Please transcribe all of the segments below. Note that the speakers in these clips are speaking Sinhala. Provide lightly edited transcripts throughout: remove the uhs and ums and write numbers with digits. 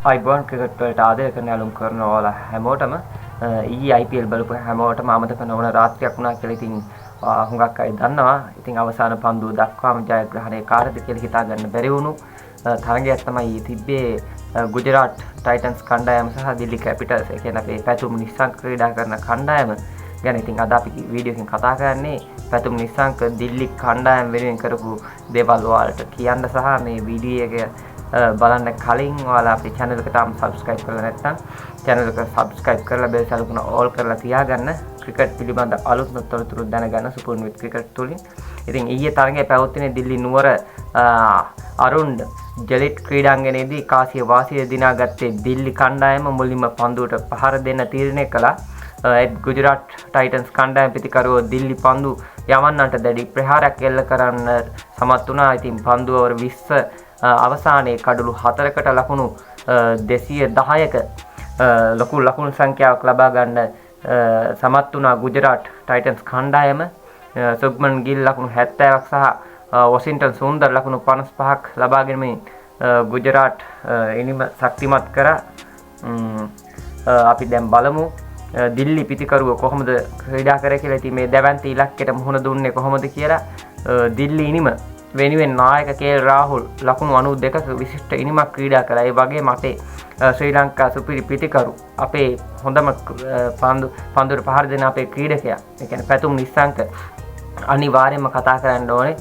අයිබෝන් ක්‍රිකට් වලට ආදරය කරන ඇලුම් කරන ඔයාලා හැමෝටම ඊයේ IPL බලපු හැමෝටම අමතක නොවන රාත්‍රියක් වුණා කියලා ඉතින් හුඟක් අය දන්නවා. ඉතින් අවසාන පන්දුව දක්වාම ජයග්‍රහණය කාටද කියලා හිතා ගන්න බැරි වුණු තරගයක් තමයි තිබ්බේ ගුජරාට් ටයිටන්ස් කණ්ඩායම සහ දිල්ලි කැපිටල්ස්. ඒ කියන්නේ අපේ පැතුම් නිස්සංක ක්‍රීඩා කරන කණ්ඩායම ගැන ඉතින් අද අපි වීඩියෝ එකෙන් කතා කරන්නේ පැතුම් නිස්සංක දිල්ලි කණ්ඩායම වෙනුවෙන් කරපු දේවල් වලට කියන්න සහ මේ වීඩියෝ එක බලන්න කලින් ඔයාලා අපේ channel එකට තාම subscribe කරලා නැත්නම් channel එක subscribe කරලා bell icon all කරලා තියාගන්න ක්‍රිකට් පිළිබඳ අලුත්ම තොරතුරු දැනගන්න සුපුරුදු with ක්‍රිකට් තුලින්. ඉතින් ඊයේ තරගය පැවතුනේ දිල්ලි නුවර අරුණ් ජලිට් ක්‍රීඩාංගණයේදී කාසිය වාසිය දිනාගත්තේ දිල්ලි කණ්ඩායම මුලින්ම පන්දුවට පහර දෙන්න තීරණය කළා. ගුජරාට් ටයිටන්ස් කණ්ඩායම පිටිකරුවෝ දිල්ලි පන්දු යවන්නට දැඩි ප්‍රහාරයක් එල්ල කරන්න සමත් වුණා. ඉතින් පන්දුව over 20 අවසානයේ කඩලු 4කට ලකුණු 210ක ලොකු ලකුණු සංඛ්‍යාවක් ලබා ගන්න සමත් වුණා ගුජරාට් ටයිටන්ස් කණ්ඩායම. සුග්මන් ගිල් ලකුණු 70ක් සහ වොෂින්ටන් සුන්දර් ලකුණු 55ක් ලබාගෙන මේ ගුජරාට් ඉනිම ශක්තිමත් කරා. අපි දැන් බලමු දිල්ලි පිටිකරුව කොහොමද ක්‍රීඩා කරේ කියලා. ඉතින් මේ දැවැන්ත ඉලක්කයට මුහුණ දුන්නේ කොහොමද කියලා දිල්ලි ඉනිම වෙනුවෙන් නායක කේල් රාහුල් ලකුණු 92ක විශිෂ්ට ඉනිමක් ක්‍රීඩා කළා. ඒ වගේම අපේ ශ්‍රී ලංකා සුපිරි පිටිකරු අපේ හොඳම පන්දුවට පහර දෙන අපේ ක්‍රීඩකයා ඒ කියන්නේ පැතුම් නිස්සංක අනිවාර්යයෙන්ම කතා කරන්න ඕනේ.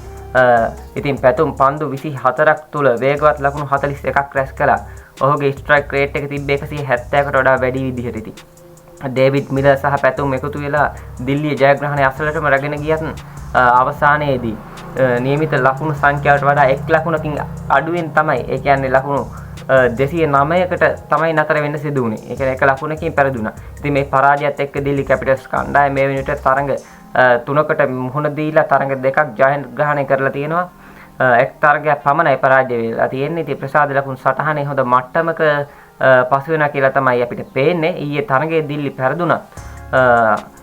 ඉතින් පැතුම් පන්දු 24ක් තුල වේගවත් ලකුණු 41ක් රැස් කළා. ඔහුගේ ස්ට්‍රයික් රේට් එක තිබ්බේ 170කට වඩා වැඩි විදිහට. ඉතින් ඩේවිඩ් මිලර් සහ පැතුම් එකතු වෙලා දිල්ලියේ ජයග්‍රහණය අසලටම රැගෙන ගියත් අවසානයේදී නියමිත ලකුණු සංඛ්‍යාවට වඩා එක් ලකුණකින් අඩුවෙන් තමයි, ඒ කියන්නේ ලකුණු 209කට තමයි නතර වෙන්න සිදු වුණේ. ඒ කියන්නේ එක ලකුණකින් පෙරදුනා. ඉතින් මේ පරාජයත් එක්ක දිල්ලි කැපිටල්ස් කණ්ඩායම මේ වෙනුවට තරඟ 3කට මුහුණ දීලා තරඟ 2ක් ජයග්‍රහණය කරලා තියෙනවා. එක් තරගයක් පමණයි පරාජය වෙලා තියෙන්නේ. ඉතින් ප්‍රසාද ලකුණු සටහනේ හොඳ මට්ටමක පසු වෙනවා කියලා තමයි අපිට පේන්නේ. ඊයේ තරගයේ දිල්ලි පෙරදුනා.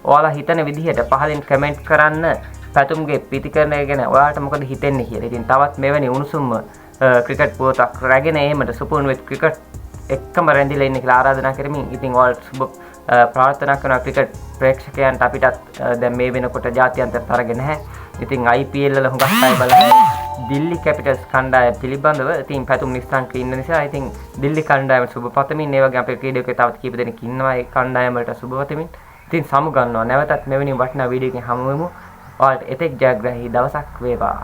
ඔයාලා හිතන විදිහට පහලින් කමෙන්ට් කරන්න පැතුම්ගේ පිටිකරණය ගැන ඔයාලට මොකද හිතෙන්නේ කියලා. ඉතින් තවත් මෙවැනි උණුසුම් ක්‍රිකට් පුවතක් රැගෙන ඒමට සුපුරුදු with ක්‍රිකට් එක්කම රැඳිලා ඉන්න කියලා ආරාධනා කරමින් ඉතින් ඔයාලට සුබ ප්‍රාර්ථනා කරනවා ක්‍රිකට් ප්‍රේක්ෂකයන්ට. අපිටත් දැන් මේ වෙනකොට ජාත්‍යන්තර තරග නැහැ. ඉතින් IPL වල හුඟක් අය බලන්නේ දිල්ලි කැපිටල්ස් කණ්ඩායම පිළිබඳව. ඉතින් පැතුම් නිස්සංක ඉන්න නිසා ඉතින් දිල්ලි කණ්ඩායම සුබ පතමින්, ඒ වගේ අපේ ක්‍රීඩකයෝ තවත් කීප දෙනෙක් ඉන්නවා ඒ කණ්ඩායම වලට සුබ පතමින් ඉතින් සමු ගන්නවා. නැවතත් මෙවැනි වටිනා වීඩියෝ එකකින් හමු වෙමු. ඔයාලට එතෙක් ජයග්‍රහී දවසක් වේවා.